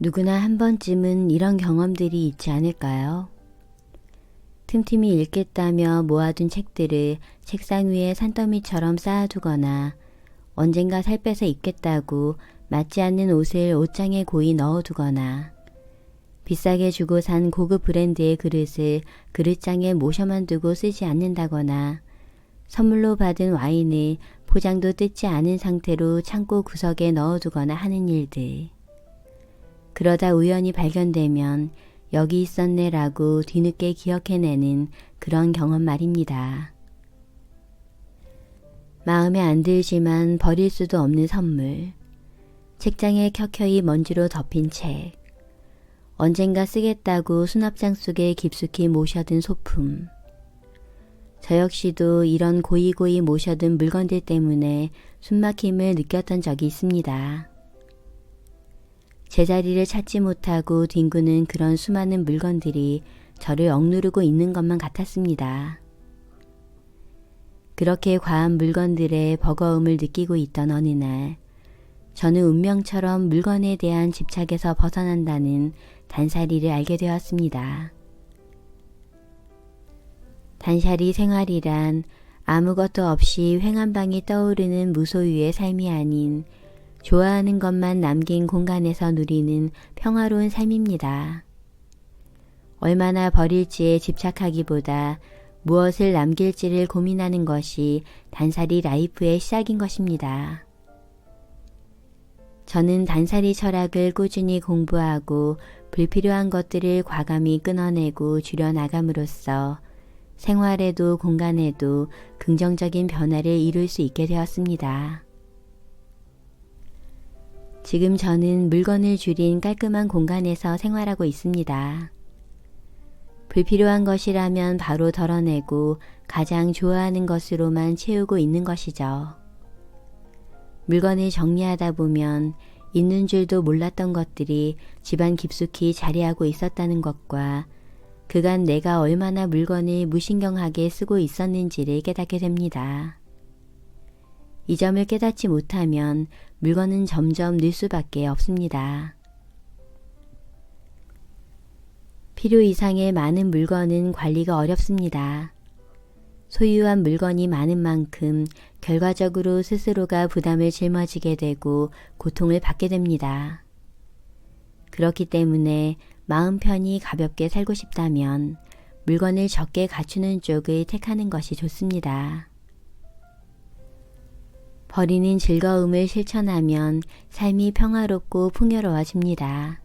누구나 한 번쯤은 이런 경험들이 있지 않을까요? 틈틈이 읽겠다며 모아둔 책들을 책상 위에 산더미처럼 쌓아두거나 언젠가 살 빼서 입겠다고 맞지 않는 옷을 옷장에 고이 넣어두거나 비싸게 주고 산 고급 브랜드의 그릇을 그릇장에 모셔만 두고 쓰지 않는다거나 선물로 받은 와인을 포장도 뜯지 않은 상태로 창고 구석에 넣어두거나 하는 일들. 그러다 우연히 발견되면 여기 있었네 라고 뒤늦게 기억해내는 그런 경험 말입니다. 마음에 안 들지만 버릴 수도 없는 선물. 책장에 켜켜이 먼지로 덮인 책. 언젠가 쓰겠다고 수납장 속에 깊숙이 모셔둔 소품. 저 역시도 이런 고이고이 모셔둔 물건들 때문에 숨막힘을 느꼈던 적이 있습니다. 제자리를 찾지 못하고 뒹구는 그런 수많은 물건들이 저를 억누르고 있는 것만 같았습니다. 그렇게 과한 물건들의 버거움을 느끼고 있던 어느 날, 저는 운명처럼 물건에 대한 집착에서 벗어난다는 단사리를 알게 되었습니다. 단사리 생활이란 아무것도 없이 횡한방이 떠오르는 무소유의 삶이 아닌 좋아하는 것만 남긴 공간에서 누리는 평화로운 삶입니다. 얼마나 버릴지에 집착하기보다 무엇을 남길지를 고민하는 것이 단사리 라이프의 시작인 것입니다. 저는 단사리 철학을 꾸준히 공부하고 불필요한 것들을 과감히 끊어내고 줄여나감으로써 생활에도 공간에도 긍정적인 변화를 이룰 수 있게 되었습니다. 지금 저는 물건을 줄인 깔끔한 공간에서 생활하고 있습니다. 불필요한 것이라면 바로 덜어내고 가장 좋아하는 것으로만 채우고 있는 것이죠. 물건을 정리하다 보면 있는 줄도 몰랐던 것들이 집안 깊숙이 자리하고 있었다는 것과 그간 내가 얼마나 물건을 무신경하게 쓰고 있었는지를 깨닫게 됩니다. 이 점을 깨닫지 못하면 물건은 점점 늘 수밖에 없습니다. 필요 이상의 많은 물건은 관리가 어렵습니다. 소유한 물건이 많은 만큼 결과적으로 스스로가 부담을 짊어지게 되고 고통을 받게 됩니다. 그렇기 때문에 마음 편히 가볍게 살고 싶다면 물건을 적게 갖추는 쪽을 택하는 것이 좋습니다. 버리는 즐거움을 실천하면 삶이 평화롭고 풍요로워집니다.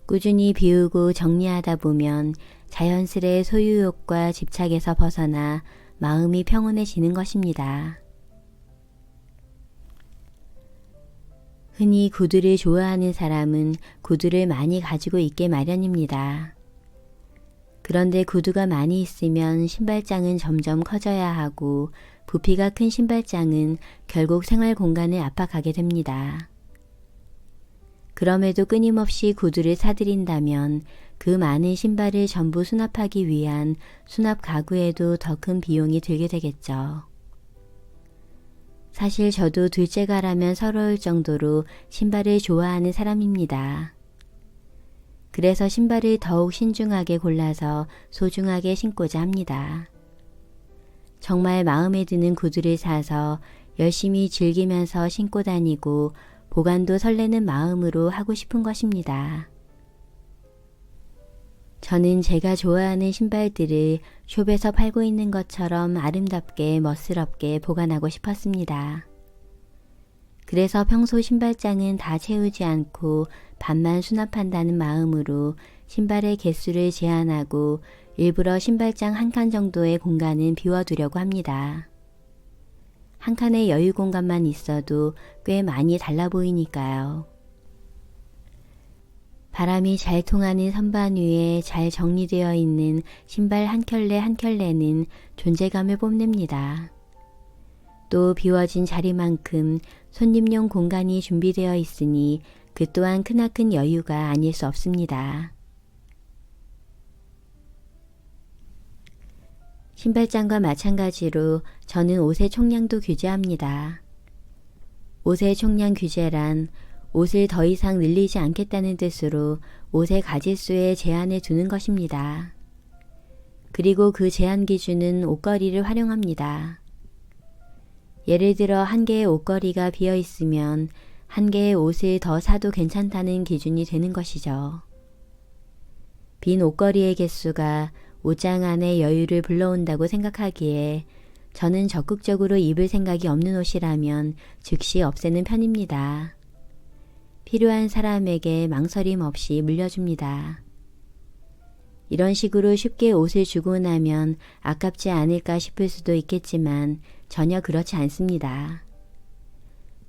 꾸준히 비우고 정리하다 보면 자연스레 소유욕과 집착에서 벗어나 마음이 평온해지는 것입니다. 흔히 구두를 좋아하는 사람은 구두를 많이 가지고 있게 마련입니다. 그런데 구두가 많이 있으면 신발장은 점점 커져야 하고 부피가 큰 신발장은 결국 생활 공간을 압박하게 됩니다. 그럼에도 끊임없이 구두를 사들인다면 그 많은 신발을 전부 수납하기 위한 수납 가구에도 더 큰 비용이 들게 되겠죠. 사실 저도 둘째가라면 서러울 정도로 신발을 좋아하는 사람입니다. 그래서 신발을 더욱 신중하게 골라서 소중하게 신고자 합니다. 정말 마음에 드는 구두를 사서 열심히 즐기면서 신고 다니고 보관도 설레는 마음으로 하고 싶은 것입니다. 저는 제가 좋아하는 신발들을 숍에서 팔고 있는 것처럼 아름답게 멋스럽게 보관하고 싶었습니다. 그래서 평소 신발장은 다 채우지 않고 반만 수납한다는 마음으로 신발의 개수를 제한하고 일부러 신발장 한 칸 정도의 공간은 비워두려고 합니다. 한 칸의 여유 공간만 있어도 꽤 많이 달라 보이니까요. 바람이 잘 통하는 선반 위에 잘 정리되어 있는 신발 한 켤레 한 켤레는 존재감을 뽐냅니다. 또 비워진 자리만큼 손님용 공간이 준비되어 있으니 그 또한 크나큰 여유가 아닐 수 없습니다. 신발장과 마찬가지로 저는 옷의 총량도 규제합니다. 옷의 총량 규제란 옷을 더 이상 늘리지 않겠다는 뜻으로 옷의 가짓수에 제한을 두는 것입니다. 그리고 그 제한 기준은 옷걸이를 활용합니다. 예를 들어 한 개의 옷걸이가 비어 있으면 한 개의 옷을 더 사도 괜찮다는 기준이 되는 것이죠. 빈 옷걸이의 개수가 옷장 안에 여유를 불러온다고 생각하기에 저는 적극적으로 입을 생각이 없는 옷이라면 즉시 없애는 편입니다. 필요한 사람에게 망설임 없이 물려줍니다. 이런 식으로 쉽게 옷을 주고 나면 아깝지 않을까 싶을 수도 있겠지만 전혀 그렇지 않습니다.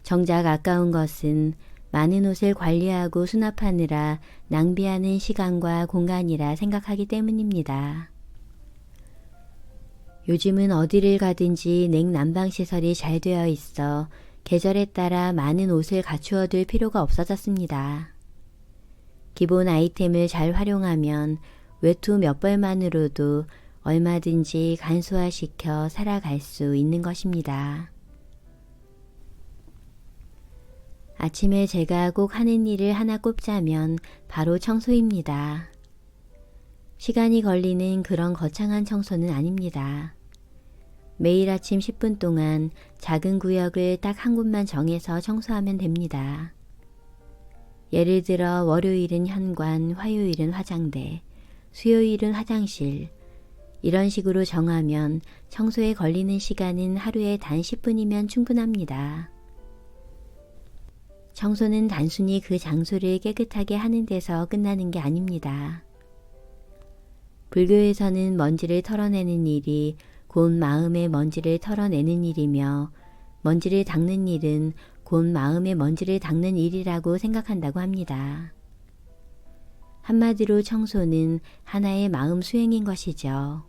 정작 아까운 것은 많은 옷을 관리하고 수납하느라 낭비하는 시간과 공간이라 생각하기 때문입니다. 요즘은 어디를 가든지 냉난방시설이 잘 되어 있어 계절에 따라 많은 옷을 갖추어 둘 필요가 없어졌습니다. 기본 아이템을 잘 활용하면 외투 몇 벌만으로도 얼마든지 간소화시켜 살아갈 수 있는 것입니다. 아침에 제가 꼭 하는 일을 하나 꼽자면 바로 청소입니다. 시간이 걸리는 그런 거창한 청소는 아닙니다. 매일 아침 10분 동안 작은 구역을 딱 한 곳만 정해서 청소하면 됩니다. 예를 들어 월요일은 현관, 화요일은 화장대, 수요일은 화장실, 이런 식으로 정하면 청소에 걸리는 시간은 하루에 단 10분이면 충분합니다. 청소는 단순히 그 장소를 깨끗하게 하는 데서 끝나는 게 아닙니다. 불교에서는 먼지를 털어내는 일이 곧 마음의 먼지를 털어내는 일이며 먼지를 닦는 일은 곧 마음의 먼지를 닦는 일이라고 생각한다고 합니다. 한마디로 청소는 하나의 마음 수행인 것이죠.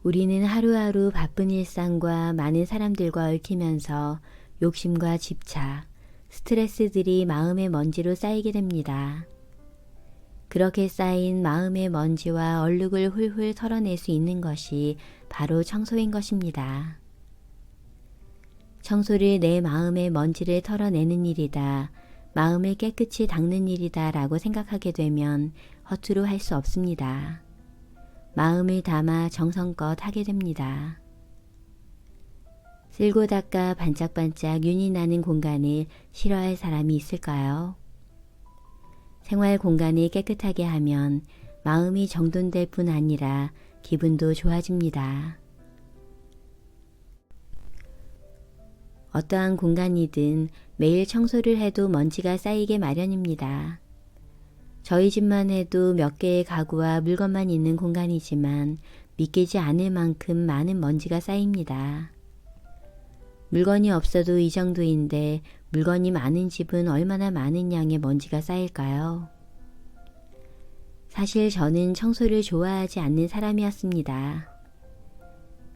우리는 하루하루 바쁜 일상과 많은 사람들과 얽히면서 욕심과 집착, 스트레스들이 마음의 먼지로 쌓이게 됩니다. 그렇게 쌓인 마음의 먼지와 얼룩을 훌훌 털어낼 수 있는 것이 바로 청소인 것입니다. 청소를 내 마음의 먼지를 털어내는 일이다, 마음을 깨끗이 닦는 일이다 라고 생각하게 되면 허투루 할 수 없습니다. 마음을 담아 정성껏 하게 됩니다. 쓸고 닦아 반짝반짝 윤이 나는 공간을 싫어할 사람이 있을까요? 생활 공간을 깨끗하게 하면 마음이 정돈될 뿐 아니라 기분도 좋아집니다. 어떠한 공간이든 매일 청소를 해도 먼지가 쌓이게 마련입니다. 저희 집만 해도 몇 개의 가구와 물건만 있는 공간이지만 믿기지 않을 만큼 많은 먼지가 쌓입니다. 물건이 없어도 이 정도인데 물건이 많은 집은 얼마나 많은 양의 먼지가 쌓일까요? 사실 저는 청소를 좋아하지 않는 사람이었습니다.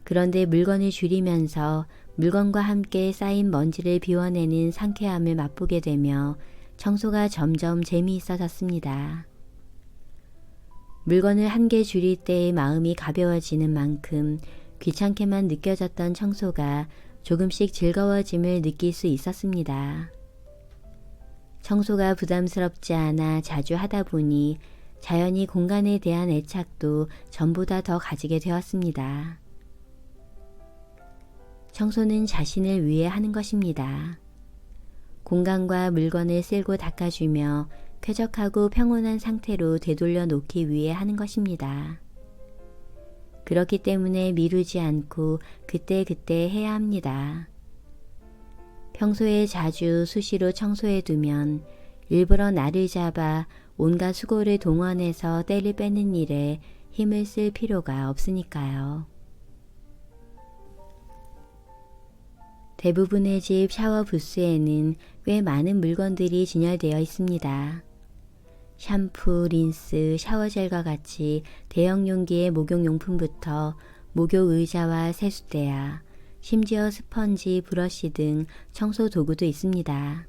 그런데 물건을 줄이면서 물건과 함께 쌓인 먼지를 비워내는 상쾌함을 맛보게 되며 청소가 점점 재미있어졌습니다. 물건을 한 개 줄일 때의 마음이 가벼워지는 만큼 귀찮게만 느껴졌던 청소가 조금씩 즐거워짐을 느낄 수 있었습니다. 청소가 부담스럽지 않아 자주 하다 보니 자연히 공간에 대한 애착도 전보다 더 가지게 되었습니다. 청소는 자신을 위해 하는 것입니다. 공간과 물건을 쓸고 닦아주며 쾌적하고 평온한 상태로 되돌려 놓기 위해 하는 것입니다. 그렇기 때문에 미루지 않고 그때그때 해야 합니다. 평소에 자주 수시로 청소해 두면 일부러 나를 잡아 온갖 수고를 동원해서 때를 빼는 일에 힘을 쓸 필요가 없으니까요. 대부분의 집 샤워 부스에는 꽤 많은 물건들이 진열되어 있습니다. 샴푸, 린스, 샤워젤과 같이 대형 용기의 목욕용품부터 목욕 의자와 세숫대야, 심지어 스펀지, 브러쉬 등 청소 도구도 있습니다.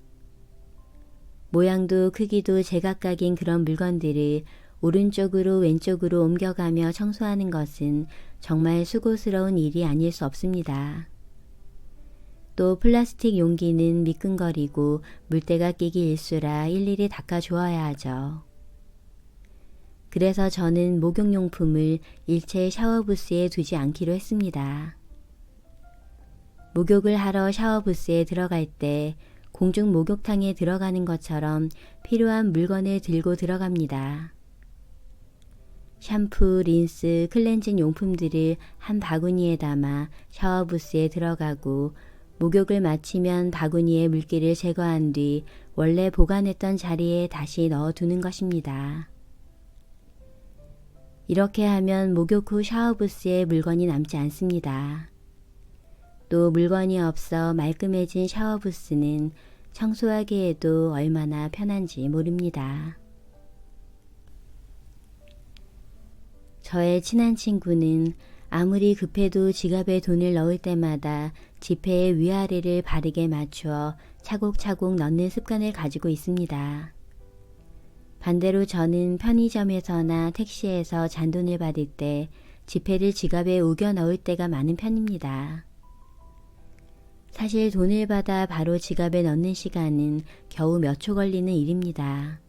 모양도 크기도 제각각인 그런 물건들을 오른쪽으로 왼쪽으로 옮겨가며 청소하는 것은 정말 수고스러운 일이 아닐 수 없습니다. 또 플라스틱 용기는 미끈거리고 물때가 끼기 일쑤라 일일이 닦아 주어야 하죠. 그래서 저는 목욕용품을 일체 샤워부스에 두지 않기로 했습니다. 목욕을 하러 샤워부스에 들어갈 때 공중 목욕탕에 들어가는 것처럼 필요한 물건을 들고 들어갑니다. 샴푸, 린스, 클렌징 용품들을 한 바구니에 담아 샤워부스에 들어가고 목욕을 마치면 바구니에 물기를 제거한 뒤 원래 보관했던 자리에 다시 넣어두는 것입니다. 이렇게 하면 목욕 후 샤워부스에 물건이 남지 않습니다. 또 물건이 없어 말끔해진 샤워부스는 청소하기에도 얼마나 편한지 모릅니다. 저의 친한 친구는 아무리 급해도 지갑에 돈을 넣을 때마다 지폐의 위아래를 바르게 맞추어 차곡차곡 넣는 습관을 가지고 있습니다. 반대로 저는 편의점에서나 택시에서 잔돈을 받을 때 지폐를 지갑에 우겨 넣을 때가 많은 편입니다. 사실 돈을 받아 바로 지갑에 넣는 시간은 겨우 몇 초 걸리는 일입니다.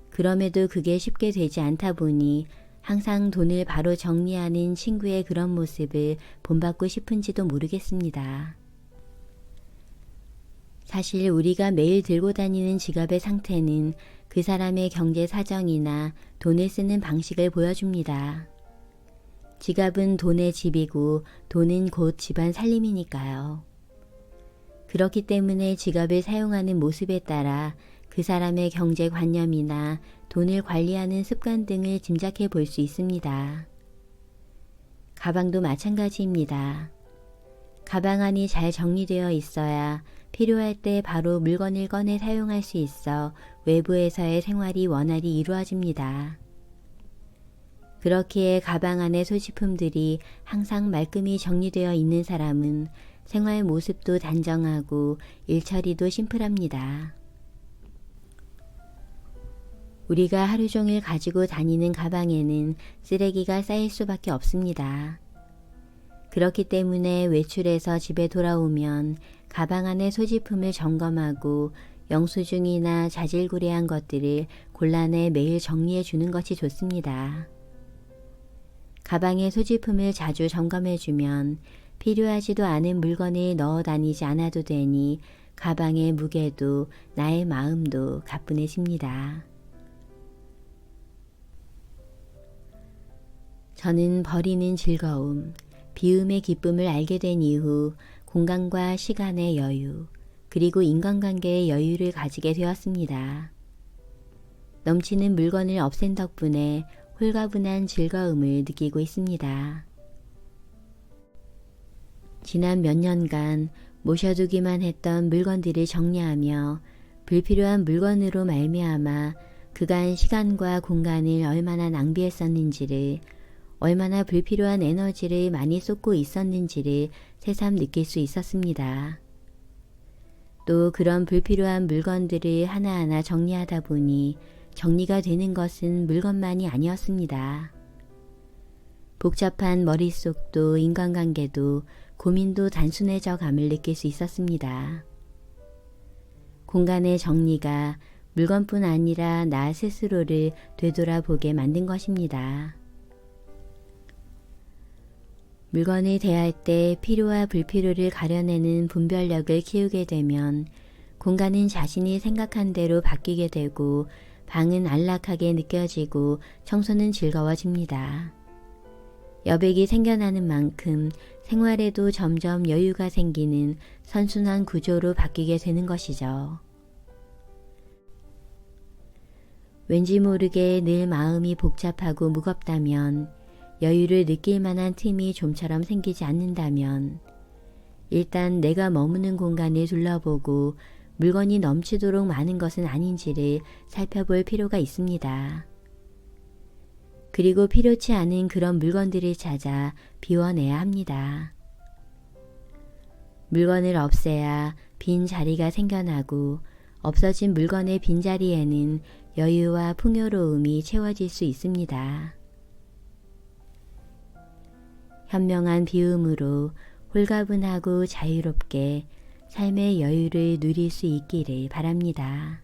그럼에도 그게 쉽게 되지 않다 보니 항상 돈을 바로 정리하는 친구의 그런 모습을 본받고 싶은지도 모르겠습니다. 사실 우리가 매일 들고 다니는 지갑의 상태는 그 사람의 경제 사정이나 돈을 쓰는 방식을 보여줍니다. 지갑은 돈의 집이고 돈은 곧 집안 살림이니까요. 그렇기 때문에 지갑을 사용하는 모습에 따라 그 사람의 경제관념이나 돈을 관리하는 습관 등을 짐작해 볼 수 있습니다. 가방도 마찬가지입니다. 가방 안이 잘 정리되어 있어야 필요할 때 바로 물건을 꺼내 사용할 수 있어 외부에서의 생활이 원활히 이루어집니다. 그렇기에 가방 안의 소지품들이 항상 말끔히 정리되어 있는 사람은 생활 모습도 단정하고 일처리도 심플합니다. 우리가 하루 종일 가지고 다니는 가방에는 쓰레기가 쌓일 수밖에 없습니다. 그렇기 때문에 외출해서 집에 돌아오면 가방 안의 소지품을 점검하고 영수증이나 자질구레한 것들을 골라내 매일 정리해 주는 것이 좋습니다. 가방의 소지품을 자주 점검해 주면 필요하지도 않은 물건을 넣어 다니지 않아도 되니 가방의 무게도 나의 마음도 가뿐해집니다. 저는 버리는 즐거움, 비움의 기쁨을 알게 된 이후 공간과 시간의 여유, 그리고 인간관계의 여유를 가지게 되었습니다. 넘치는 물건을 없앤 덕분에 홀가분한 즐거움을 느끼고 있습니다. 지난 몇 년간 모셔두기만 했던 물건들을 정리하며 불필요한 물건으로 말미암아 그간 시간과 공간을 얼마나 낭비했었는지를, 얼마나 불필요한 에너지를 많이 쏟고 있었는지를 새삼 느낄 수 있었습니다. 또 그런 불필요한 물건들을 하나하나 정리하다 보니 정리가 되는 것은 물건만이 아니었습니다. 복잡한 머릿속도 인간관계도 고민도 단순해져 감을 느낄 수 있었습니다. 공간의 정리가 물건뿐 아니라 나 스스로를 되돌아보게 만든 것입니다. 물건을 대할 때 필요와 불필요를 가려내는 분별력을 키우게 되면 공간은 자신이 생각한 대로 바뀌게 되고 방은 안락하게 느껴지고 청소는 즐거워집니다. 여백이 생겨나는 만큼 생활에도 점점 여유가 생기는 선순환 구조로 바뀌게 되는 것이죠. 왠지 모르게 늘 마음이 복잡하고 무겁다면, 여유를 느낄 만한 틈이 좀처럼 생기지 않는다면 일단 내가 머무는 공간을 둘러보고 물건이 넘치도록 많은 것은 아닌지를 살펴볼 필요가 있습니다. 그리고 필요치 않은 그런 물건들을 찾아 비워내야 합니다. 물건을 없애야 빈 자리가 생겨나고 없어진 물건의 빈자리에는 여유와 풍요로움이 채워질 수 있습니다. 현명한 비움으로 홀가분하고 자유롭게 삶의 여유를 누릴 수 있기를 바랍니다.